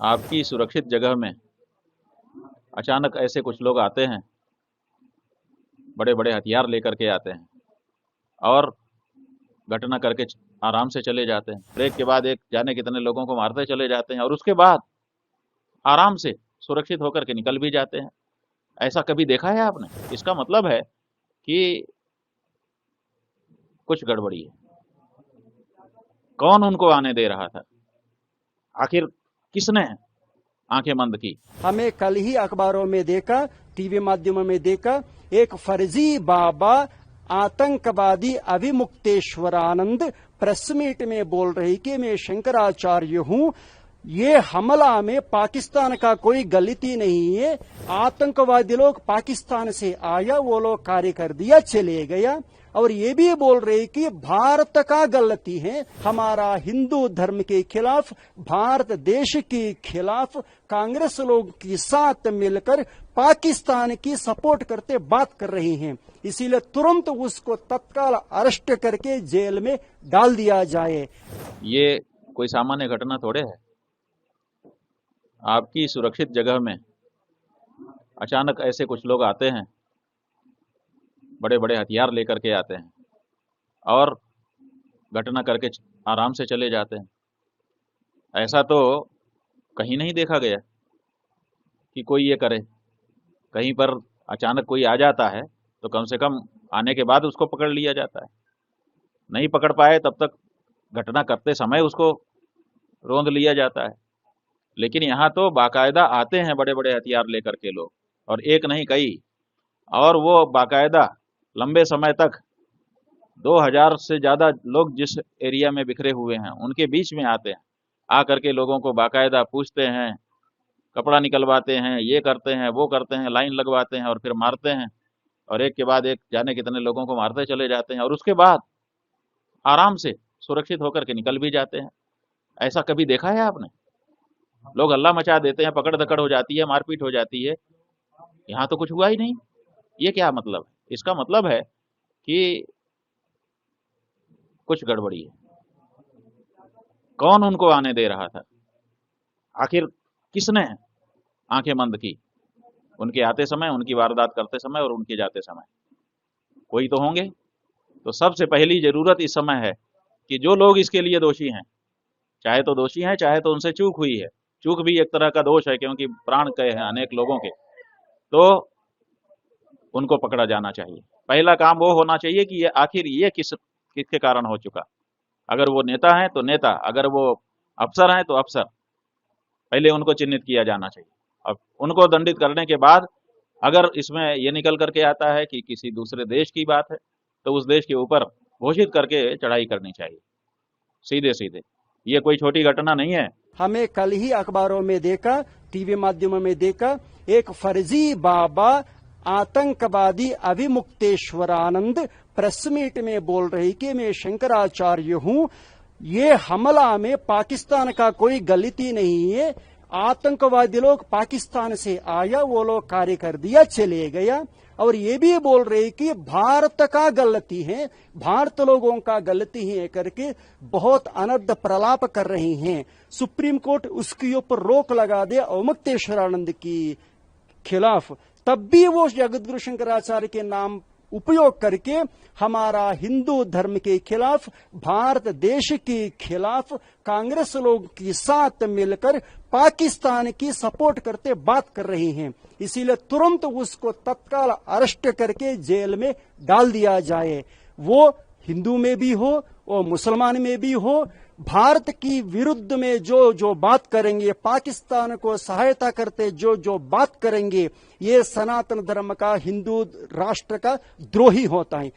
आपकी सुरक्षित जगह में अचानक ऐसे कुछ लोग आते हैं, बड़े बड़े हथियार लेकर के आते हैं और घटना करके आराम से चले जाते हैं। ब्रेक के बाद एक जाने कितने लोगों को मारते चले जाते हैं और उसके बाद आराम से सुरक्षित होकर के निकल भी जाते हैं। ऐसा कभी देखा है आपने? इसका मतलब है कि कुछ गड़बड़ी है। कौन उनको आने दे रहा था? आखिर किसने आंखें बंद की? हमें कल ही अखबारों में देखा, टीवी माध्यमों में देखा, एक फर्जी बाबा आतंकवादी अभिमुक्तेश्वरानंद प्रेस मीट में बोल रही कि मैं शंकराचार्य हूं, ये हमला में पाकिस्तान का कोई गलती नहीं है, आतंकवादी लोग पाकिस्तान से आया, वो लोग कार्य कर दिया, चले गया। और ये भी बोल रहे कि भारत का गलती है, हमारा हिंदू धर्म के खिलाफ, भारत देश के खिलाफ कांग्रेस लोग के साथ मिलकर पाकिस्तान की सपोर्ट करते बात कर रहे हैं, इसीलिए तुरंत उसको तत्काल अरेस्ट करके जेल में डाल दिया जाए। ये कोई सामान्य घटना थोड़े है। आपकी सुरक्षित जगह में अचानक ऐसे कुछ लोग आते हैं, बड़े बड़े हथियार लेकर के आते हैं और घटना करके आराम से चले जाते हैं। ऐसा तो कहीं नहीं देखा गया कि कोई ये करे। कहीं पर अचानक कोई आ जाता है तो कम से कम आने के बाद उसको पकड़ लिया जाता है। नहीं पकड़ पाए तब तक घटना करते समय उसको रोंद लिया जाता है। लेकिन यहाँ तो बाकायदा आते हैं बड़े बड़े हथियार लेकर के लोग, और एक नहीं कई, और वो बाकायदा लंबे समय तक 2000 से ज्यादा लोग जिस एरिया में बिखरे हुए हैं उनके बीच में आते हैं। आकर के लोगों को बाकायदा पूछते हैं, कपड़ा निकलवाते हैं, ये करते हैं, वो करते हैं, लाइन लगवाते हैं और फिर मारते हैं, और एक के बाद एक जाने कितने लोगों को मारते चले जाते हैं और उसके बाद आराम से सुरक्षित होकर के निकल भी जाते हैं। ऐसा कभी देखा है आपने? लोग हल्ला मचा देते हैं, पकड़ दकड़ हो जाती है, मारपीट हो जाती है। यहाँ तो कुछ हुआ ही नहीं। ये क्या मतलब है? इसका मतलब है कि कुछ गड़बड़ी है। कौन उनको आने दे रहा था? आखिर किसने आंखें बंद की? उनके आते समय, उनकी वारदात करते समय और उनके जाते समय कोई तो होंगे। तो सबसे पहली जरूरत इस समय है कि जो लोग इसके लिए दोषी हैं, चाहे तो दोषी हैं, चाहे तो उनसे चूक हुई है, चूक भी एक तरह का दोष है क्योंकि प्राण गए हैं अनेक लोगों के, तो उनको पकड़ा जाना चाहिए। पहला काम वो होना चाहिए कि ये आखिर ये किसके कारण हो चुका। अगर वो नेता है तो नेता, अगर वो अफसर हैं तो अफसर, पहले उनको चिन्हित किया जाना चाहिए। अब उनको दंडित करने के बाद अगर इसमें ये निकल करके आता है कि किसी दूसरे देश की बात है तो उस देश के ऊपर घोषित करके चढ़ाई करनी चाहिए, सीधे सीधे। ये कोई छोटी घटना नहीं है। हमें कल ही अखबारों में देखा, टीवी माध्यमों में देखा, एक फर्जी बाबा आतंकवादी अभिमुक्तेश्वरानंद प्रेस मीट में बोल रही कि मैं शंकराचार्य हूं, ये हमला में पाकिस्तान का कोई गलती नहीं है, आतंकवादी लोग पाकिस्तान से आया, वो लोग कार्य कर दिया, चले गया। और ये भी बोल रहे कि भारत का गलती है, भारत लोगों का गलती है करके बहुत अनर्थ प्रलाप कर रहे हैं। सुप्रीम कोर्ट उसके ऊपर रोक लगा दे अवमुक्तेश्वरानंद की खिलाफ, तब भी वो जगतगुरु शंकराचार्य के नाम उपयोग करके हमारा हिंदू धर्म के खिलाफ, भारत देश के खिलाफ कांग्रेस लोग के साथ मिलकर पाकिस्तान की सपोर्ट करते बात कर रहे हैं, इसीलिए तुरंत उसको तत्काल अरेस्ट करके जेल में डाल दिया जाए। वो हिंदू में भी हो, वो मुसलमान में भी हो, भारत की विरुद्ध में जो जो बात करेंगे, पाकिस्तान को सहायता करते जो जो बात करेंगे, ये सनातन धर्म का, हिंदू राष्ट्र का द्रोही होता है।